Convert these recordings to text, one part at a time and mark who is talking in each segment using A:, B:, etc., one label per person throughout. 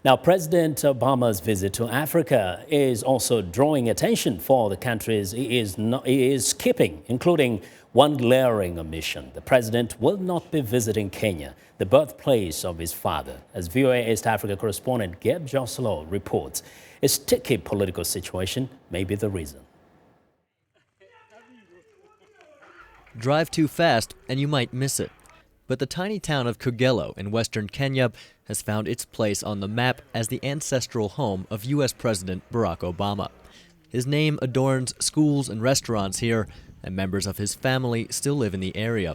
A: Now, President Obama's visit to Africa is also drawing attention for the countries he is keeping, including one glaring omission. The president will not be visiting Kenya, the birthplace of his father. As VOA East Africa correspondent Gabe Joselow reports, a sticky political situation may be the reason.
B: Drive too fast and you might miss it. But the tiny town of Kogelo in western Kenya has found its place on the map as the ancestral home of U.S. President Barack Obama. His name adorns schools and restaurants here, and members of his family still live in the area.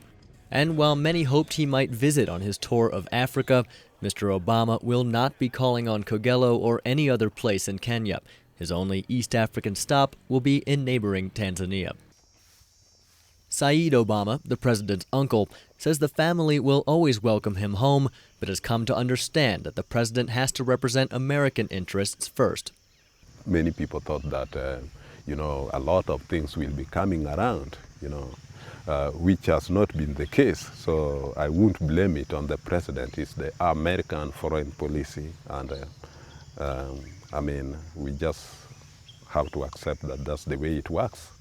B: And while many hoped he might visit on his tour of Africa, Mr. Obama will not be calling on Kogelo or any other place in Kenya. His only East African stop will be in neighboring Tanzania. Saeed Obama, the president's uncle, says the family will always welcome him home, but has come to understand that the president has to represent American interests first.
C: Many people thought that, a lot of things will be coming around, which has not been the case. So I won't blame it on the president. It's the American foreign policy. And we just have to accept that that's the way it works.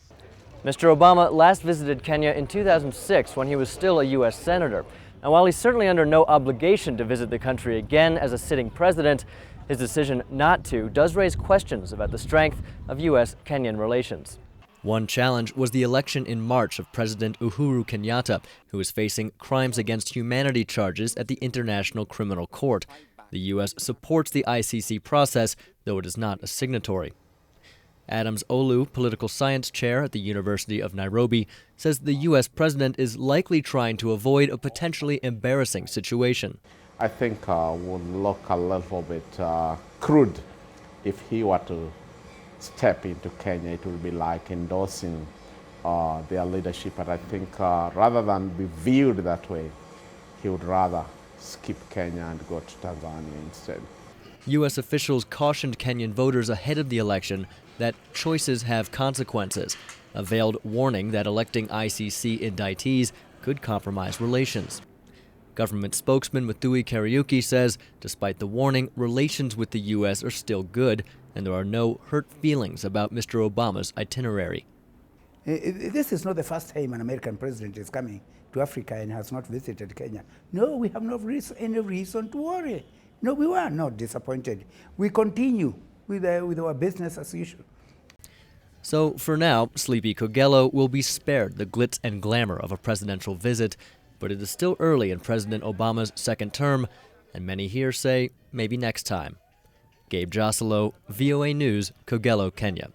B: Mr. Obama last visited Kenya in 2006 when he was still a U.S. senator. And while he's certainly under no obligation to visit the country again as a sitting president, his decision not to does raise questions about the strength of U.S.-Kenyan relations. One challenge was the election in March of President Uhuru Kenyatta, who is facing crimes against humanity charges at the International Criminal Court. The U.S. supports the ICC process, though it is not a signatory. Adams Olu, political science chair at the University of Nairobi, says the U.S. president is likely trying to avoid a potentially embarrassing situation.
D: I think would look a little bit crude if he were to step into Kenya. It would be like endorsing their leadership. And I think rather than be viewed that way, he would rather skip Kenya and go to Tanzania instead.
B: U.S. officials cautioned Kenyan voters ahead of the election that choices have consequences, a veiled warning that electing ICC indictees could compromise relations. Government spokesman Muthui Kariuki says, despite the warning, relations with the U.S. are still good, and there are no hurt feelings about Mr. Obama's itinerary.
E: This is not the first time an American president is coming to Africa and has not visited Kenya. No, we have no any reason to worry. No, we were not disappointed. We continue with our business as usual.
B: So for now, sleepy Kogelo will be spared the glitz and glamour of a presidential visit, but it is still early in President Obama's second term, and many here say maybe next time. Gabe Joselow, VOA News, Kogelo, Kenya.